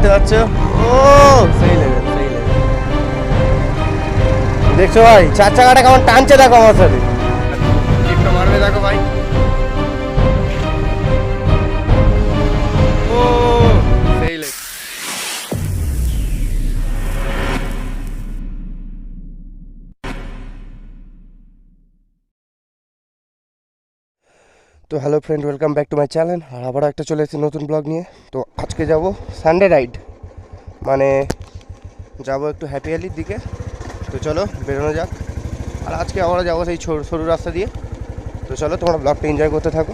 দেখতে পাচ্ছ, ও সেই লেভেল, সেই লেভেল। দেখছো ভাই চার চাকাটা কেমন টানছে, দেখো আমার সাথে লিফটটা মারবে, দেখো ভাই। ও সেই লেভেল। তো hello friend, welcome back to my channel. আর আবার একটা চলে এসেছি নতুন ব্লগ নিয়ে। তো আজকে যাব সানডে রাইড, মানে যাব একটু হ্যাপি ভ্যালির দিকে। তো চলো বেরোনো যাক। আর আজকে আমরা যাবো সেই সরু রাস্তা দিয়ে। তো চলো তোমরা ব্লগটা এনজয় করতে থাকো।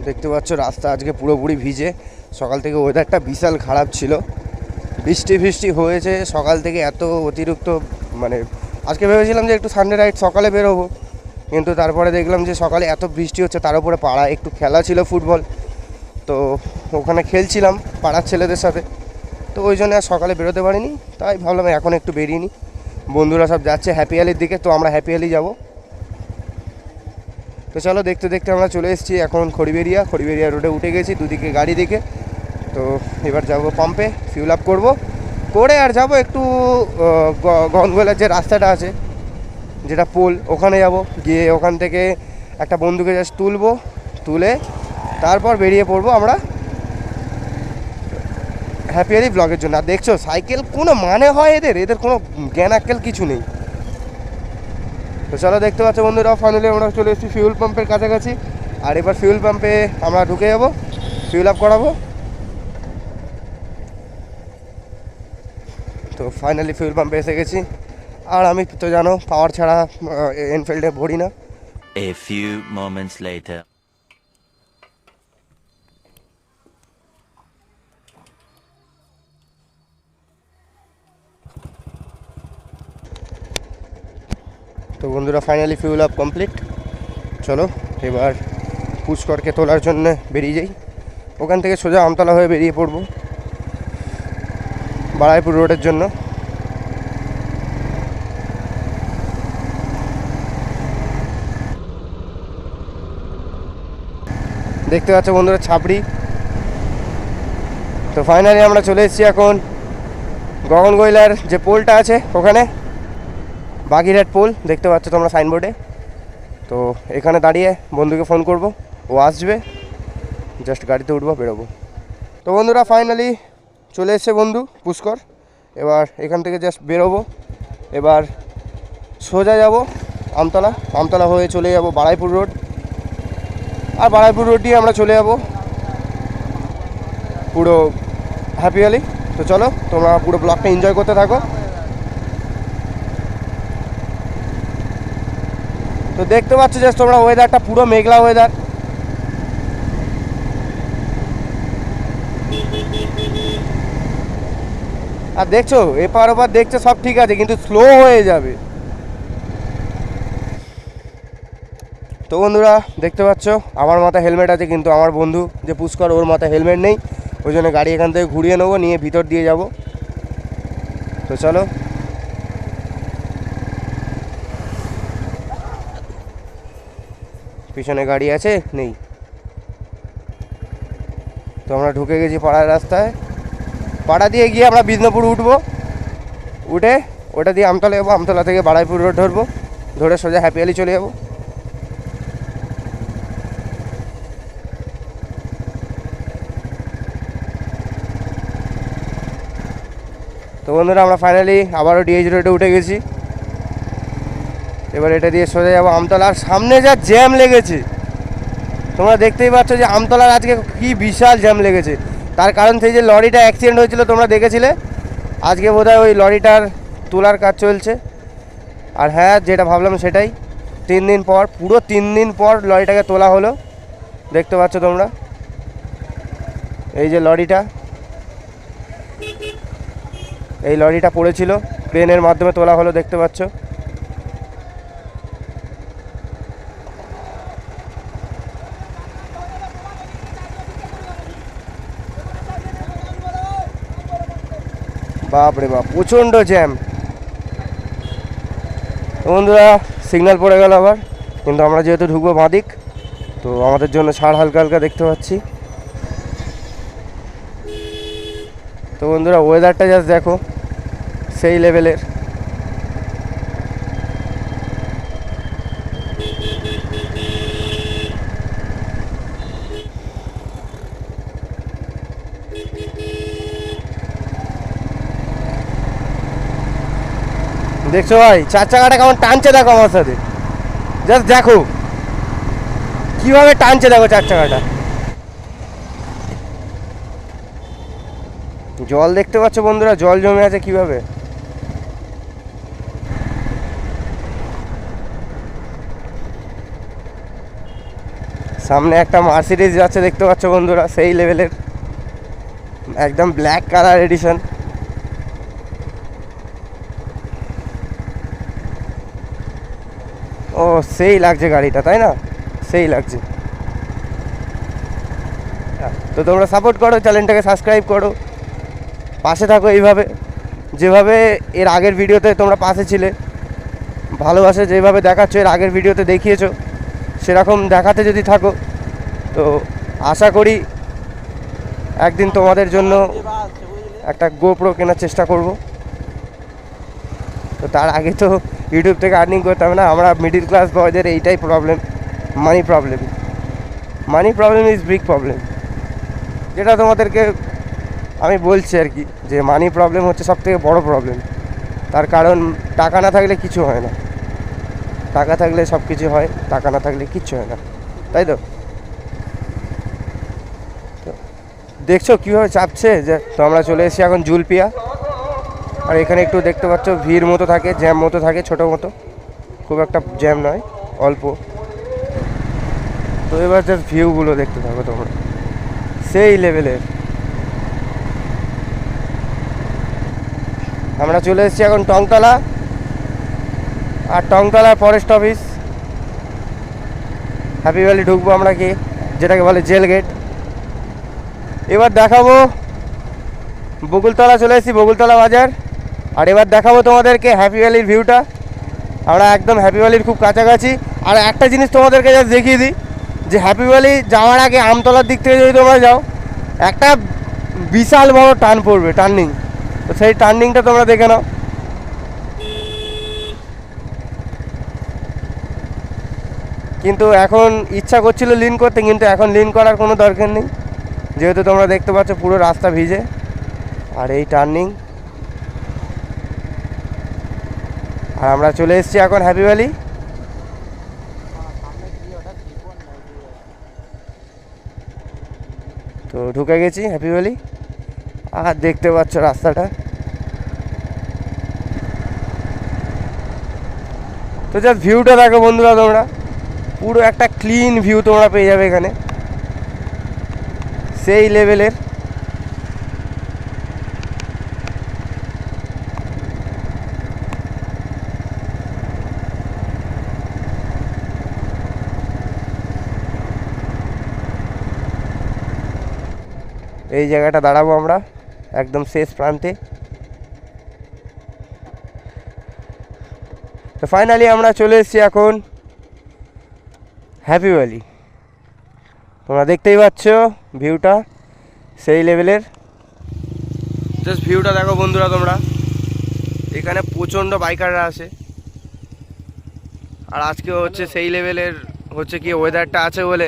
দেখতে পাচ্ছ রাস্তা আজকে পুরোপুরি ভিজে। সকাল থেকে ওয়েদারটা বিশাল খারাপ ছিল, বৃষ্টি হয়েছে সকাল থেকে, এত অতিরিক্ত। মানে আজকে ভেবেছিলাম যে একটু সানডে রাইড সকালে বেরোবো, কিন্তু তারপরে দেখলাম যে সকালে এত বৃষ্টি হচ্ছে, তার উপরে পাড়ায় একটু খেলা ছিল ফুটবল, তো ওখানে খেলছিলাম পাড়ার ছেলেদের সাথে। তো ওই জন্য আর সকালে বেরোতে পারিনি, তাই ভাবলাম এখন একটু বেরিয়ে নিই। বন্ধুরা সব যাচ্ছে হ্যাপি ভ্যালির দিকে, তো আমরা হ্যাপি ভ্যালি যাবো। তো চলো দেখতে দেখতে আমরা চলে এসেছি এখন খড়িবেড়িয়া রোডে উঠে গেছি, দুদিকে গাড়ি দিকে। তো এবার যাব পাম্পে, ফিউল আপ করবো, করে আর যাব একটু গঙ্গলার যে রাস্তাটা আছে, যেটা পোল, ওখানে যাব। গিয়ে ওখান থেকে একটা বন্ধুকে জাস্ট তুলে তারপর বেরিয়ে পড়বো আমরা হ্যাপি ভ্যালি ব্লগের জন্য। আর দেখছো সাইকেল কোনো মানে হয় এদের কোনো জ্ঞান আক্কেল কিছু নেই। তো চলো দেখতে পাচ্ছ বন্ধুরা, ফাইনালি আমরা চলে এসেছি ফিউল পাম্পের কাছাকাছি। আর এবার ফিউল পাম্পে আমরা ঢুকে যাবো, ফিউল আপ করাবো। তো ফাইনালি ফিউল পাম্পে এসে গেছি। আর আমি তো জানো পাওয়ার ছাড়া এনফিল্ডে ভরি না। A few moments later. তো বন্ধুরা ফাইনালি ফিউল আপ কমপ্লিট। চলো এবার পুষ্করকে তোলার জন্য বেরিয়ে যাই। ওখান থেকে সোজা আমতলা হয়ে বেরিয়ে পড়বো বারাইপুর রোডের জন্য। দেখতে পাচ্ছ বন্ধুরা ছাপড়ি। তো ফাইনালি আমরা চলে এসেছি এখন গগনগৈলার যে পোলটা আছে ওখানে, বাগিরহাট পোল, দেখতে পাচ্ছ তোমরা সাইনবোর্ডে। তো এখানে দাঁড়িয়ে বন্ধুকে ফোন করব, ও আসবে, জাস্ট গাড়িতে উঠবো, বেরোবো। তো বন্ধুরা ফাইনালি চলে এসছে বন্ধু পুষ্কর। এবার এখান থেকে জাস্ট বেরোবো, এবার সোজা যাব আমতলা হয়ে চলে যাব বারাইপুর রোড। আর বারাইপুর রোড দিয়ে আমরা চলে যাব পুরো হ্যাপি ভ্যালি। তো চলো তোমরা পুরো ব্লগটা এনজয় করতে থাকো। তো দেখতে পাচ্ছ জাস্ট তোমরা ওয়েদারটা পুরো মেঘলা ওয়েদার। আর দেখছো এপার ওপার দেখছো সব ঠিক আছে, কিন্তু স্লো হয়ে যাবে। তো বন্ধুরা দেখতে পাচ্ছ আমার মাথায় হেলমেট আছে, কিন্তু আমার বন্ধু যে পুষ্কর ওর মাথায় হেলমেট নেই, ওই জন্য গাড়ি এখান থেকে ঘুরিয়ে নেবো, নিয়ে ভিতর দিয়ে যাব। তো চলো পিছনে গাড়ি আছে নেই। তো আমরা ঢুকে গেছি পাড়ার রাস্তায়, পাড়া দিয়ে গিয়ে আমরা বিষ্ণুপুর উঠবো, উঠে ওটা দিয়ে আমতলা যাবো, আমতলা থেকে বারাইপুর রোড ধরবো, ধরে সোজা হ্যাপি ভ্যালি চলে যাবো। তো বন্ধুরা আমরা ফাইনালি আবারও ডিএইচ রোডে উঠে গেছি। এবার এটা দিয়ে সোজা যাবো আমতলার। সামনে যা জ্যাম লেগেছে তোমরা দেখতেই পাচ্ছ যে আমতলার আজকে কি বিশাল জ্যাম লেগেছে। তার কারণ সেই যে লরিটা অ্যাক্সিডেন্ট হয়েছিল তোমরা দেখেছিলে, আজকে বোধহয় ওই লরিটার তোলার কাজ চলছে। আর হ্যাঁ, যেটা ভাবলাম সেটাই, 3 দিন পর, পুরো 3 দিন পর লরিটাকে তোলা হলো। দেখতে পাচ্ছ তোমরা এই যে লরিটা, এই লরিটা পড়েছিল, ক্রেনের মাধ্যমে তোলা হলো, দেখতে পাচ্ছ। বাপরে বাপ, প্রচণ্ড জ্যাম। তো বন্ধুরা সিগন্যাল পড়ে গেল আবার, কিন্তু আমরা যেহেতু ঢুকবো বাঁদিক, তো আমাদের জন্য ছাড় হালকা হালকা দেখতে পাচ্ছি। তো বন্ধুরা ওয়েদারটা জাস্ট দেখো, সেই লেভেলের। দেখছো ভাই চার চাকাটা কেমন টানছে, দেখো আমার সাথে, জাস্ট দেখো কিভাবে টানছে, দেখো চার চাকাটা। জল দেখতে পাচ্ছ বন্ধুরা, জল জমে আছে কিভাবে। সামনে একটা মার্সিডিজ যাচ্ছে দেখতে পাচ্ছ বন্ধুরা, সেই লেভেলের, একদম ব্ল্যাক কালার এডিশন। ও সেই লাগছে গাড়িটা, তাই না, সেই লাগছে। তো তোমরা সাপোর্ট করো, চ্যানেলটাকে সাবস্ক্রাইব করো, পাশে থাকো এইভাবে, যেভাবে এর আগের ভিডিওতে তোমরা পাশে ছিলে, ভালোবাসে যেভাবে দেখাচ্ছ এর আগের ভিডিওতে দেখিয়েছো, সেরকম দেখাতে যদি থাকো, তো আশা করি একদিন তোমাদের জন্য একটা গোপ্রো কেনার চেষ্টা করব। তো তার আগে তো ইউটিউব থেকে আর্নিং করতে হবে না, আমরা মিডিল ক্লাস বয়দের এইটাই problem, money problem. Money problem is big problem, যেটা তোমাদেরকে আমি বলছি আর কি, যে মানি প্রবলেম হচ্ছে সবথেকে বড় প্রবলেম। তার কারণ টাকা না থাকলে কিছু হয় না, টাকা থাকলে সব কিছু হয়, টাকা না থাকলে কিচ্ছু হয় না, তাই তো। দেখছো কীভাবে চাপছে, যে তো আমরা চলে এসেছি এখন জুলপিয়া। আর এখানে একটু দেখতে পাচ্ছ ভিড় মতো থাকে, জ্যাম মতো থাকে, ছোটো মতো, খুব একটা জ্যাম নয়, অল্প। তো এবার জাস্ট ভিউগুলো দেখতে থাকো তোমরা, সেই লেভেলের। আমরা চলে এসেছি এখন টংতলা, আর টংতলার ফরেস্ট অফিস, হ্যাপি ভ্যালি ঢুকবো আমরা, কি যেটাকে বলে জেল গেট। এবার দেখাবো বকুলতলা, চলে এসেছি বকুলতলা বাজার। আর এবার দেখাবো তোমাদেরকে হ্যাপি ভ্যালির ভিউটা, আমরা একদম হ্যাপি ভ্যালির খুব কাছাকাছি। আর একটা জিনিস তোমাদেরকে জাস্ট দেখিয়ে দিই, যে হ্যাপি ভ্যালি যাওয়ার আগে আমতলার দিক থেকে যদি তোমরা যাও, একটা বিশাল বড় টার্ন পড়বে, টার্নিং। তো সেই টার্নিংটা তোমরা দেখে নাও। কিন্তু এখন ইচ্ছা করছিল লিন করতে, কিন্তু এখন লিন করার কোনো দরকার নেই, যেহেতু তোমরা দেখতে পাচ্ছ পুরো রাস্তা ভিজে। আর এই টার্নিং, আর আমরা চলে এসেছি এখন হ্যাপি ভ্যালি। তো ঢুকে গেছি হ্যাপি ভ্যালি, আর দেখতে পাচ্ছ রাস্তাটা। তো জাস্ট ভিউটা দেখো বন্ধুরা, তোমরা পুরো একটা ক্লিন ভিউ তোমরা পেয়ে যাবে এখানে, সেই লেভেলের। এই জায়গাটা দাঁড়াবো আমরা একদম শেষ প্রান্তে। তো ফাইনালি আমরা চলে এসেছি এখন হ্যাপি ভ্যালি। তোমরা দেখতেই পাচ্ছ ভিউটা, সেই লেভেলের। জাস্ট ভিউটা দেখো বন্ধুরা তোমরা, এখানে প্রচণ্ড বাইকাররা আসে। আর আজকে হচ্ছে সেই লেভেলের হচ্ছে কি ওয়েদারটা আছে বলে,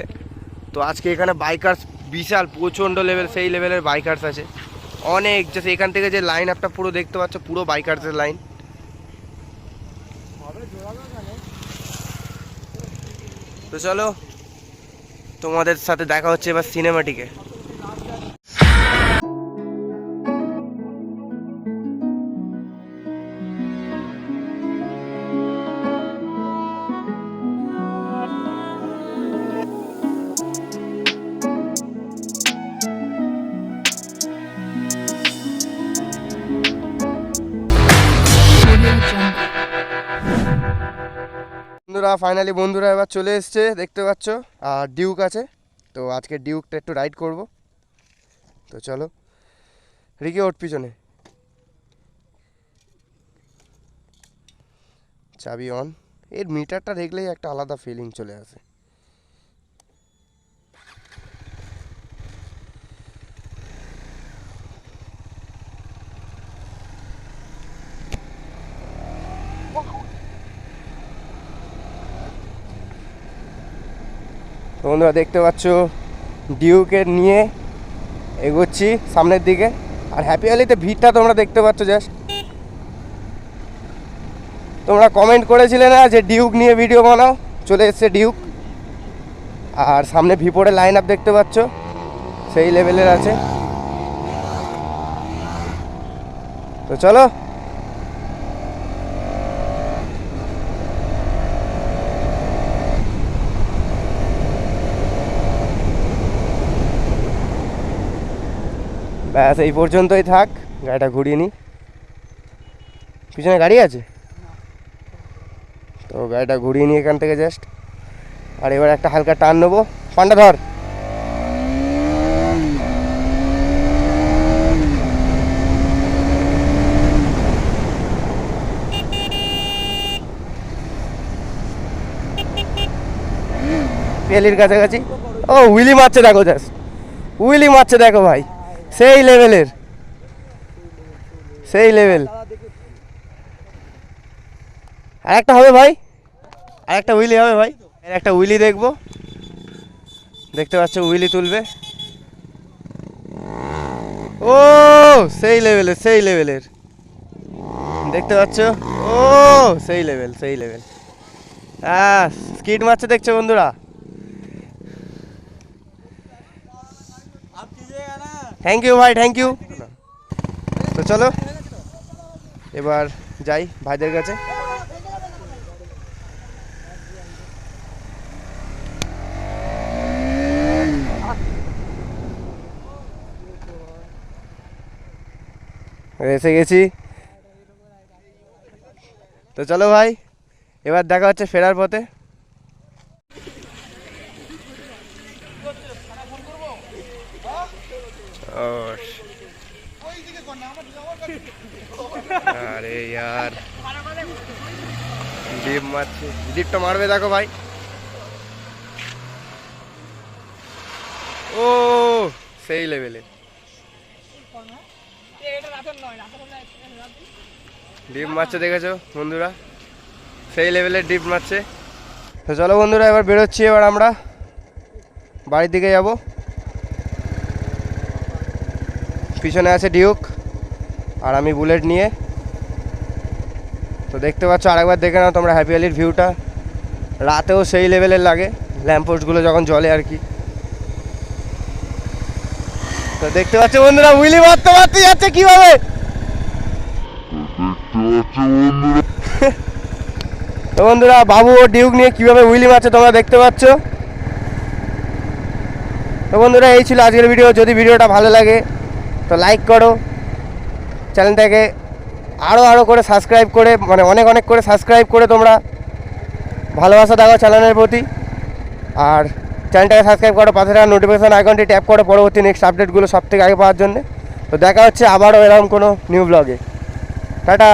তো আজকে এখানে বাইকার্স বিশাল প্রচণ্ড লেভেল, সেই লেভেলের বাইকার্স আছে অনেক। জাস্ট এখান থেকে যে লাইন আপটা পুরো দেখতে পাচ্ছ, পুরো বাইকার্সের লাইন। তো চলো তোমাদের সাথে দেখা হচ্ছে এবার সিনেমাটিকে। বন্ধুরা ফাইনালি বন্ধুরা এবার চলে এসছে দেখতে পাচ্ছ, আর ডিউক আছে। তো আজকে ডিউকটা একটু রাইড করব। তো চলো রিকি ওঠ পিছনে, চাবি অন। এর মিটারটা দেখলেই একটা আলাদা ফিলিং চলে আসে। তো বন্ধুরা দেখতে পাচ্ছ ডিউকের নিয়ে এগোচ্ছি সামনের দিকে। আর হ্যাপি ভ্যালিতে ভিড়টা তোমরা দেখতে পাচ্ছ জাস্ট। তোমরা কমেন্ট করেছিলে না যে ডিউক নিয়ে ভিডিও বানাও, চলে এসছে ডিউক। আর সামনে ভিপোরে লাইন আপ দেখতে পাচ্ছ, সেই লেভেলের আছে। তো চলো ব্যাস, এই পর্যন্তই থাক। গাড়িটা ঘুরিয়ে নিই। পিছনে গাড়ি আছে তো গাড়িটা ঘুরিয়ে নিই এখান থেকে জাস্ট। আর এবার একটা হালকা টার্ন নেবো। পান্ডা ধর। পেলির কাছাকাছি। ও উইলি মারছে দেখো জাস্ট, উইলি মারছে দেখো ভাই, সেই লেভেলের, সেই লেভেল। আর একটা হবে ভাই, আর একটা উইলি হবে ভাই। আর একটা উইলি দেখবো, দেখতে পাচ্ছ উইলি তুলবে। ও সেই লেভেলের, সেই লেভেলের দেখতে পাচ্ছ। ও সেই লেভেল, সেই লেভেল। হ্যাঁ স্কিড মারছে দেখছো বন্ধুরা। থ্যাংক ইউ ভাই, থ্যাংক ইউ। তো চলো এবার যাই ভাইদের কাছে। এসে গেছি। তো চলো ভাই, এবার দেখা হচ্ছে ফেরার পথে। আরে यार ডিপ মারছে, ডিপটা মারবে দেখো ভাই। ও সেই লেভেলে ডিপ মারছে, দেখেছো বন্ধুরা, সেই লেভেলের ডিপ মারছে। তো চলো বন্ধুরা এবার বেরোচ্ছি। এবার আমরা বাড়ির দিকে যাব। পিছনে আছে ডিউক আর আমি বুলেট নিয়ে। তো দেখতে পাচ্ছ, আরেকবার দেখে নাও তোমরা হ্যাপি ভ্যালির ভিউটা। রাতেও সেই লেভেলের লাগে, ল্যাম্পপোস্টগুলো যখন জ্বলে আর কি। তো দেখতে পাচ্ছ বন্ধুরা উইলি মারতে মারতে যাচ্ছে কিভাবে। তো বন্ধুরা বাবু ও ডিউক নিয়ে কিভাবে উইলি মারছে তোমরা দেখতে পাচ্ছ। তো বন্ধুরা এই ছিল আজকের ভিডিও। যদি ভিডিওটা ভালো লাগে তো লাইক করো, চ্যানেলটাকে আরও করে সাবস্ক্রাইব করে, মানে অনেক অনেক করে সাবস্ক্রাইব করে তোমরা ভালোবাসা দেখাও চ্যানেলের প্রতি। আর চ্যানেলটাকে সাবস্ক্রাইব করো, পাশে থাকা নোটিফিকেশান আইকনটি ট্যাপ করো পরবর্তী নেক্সট আপডেটগুলো সব থেকে আগে পাওয়ার জন্য। তো দেখা হচ্ছে আবারও এরকম কোনো নিউ ব্লগে। টাটা।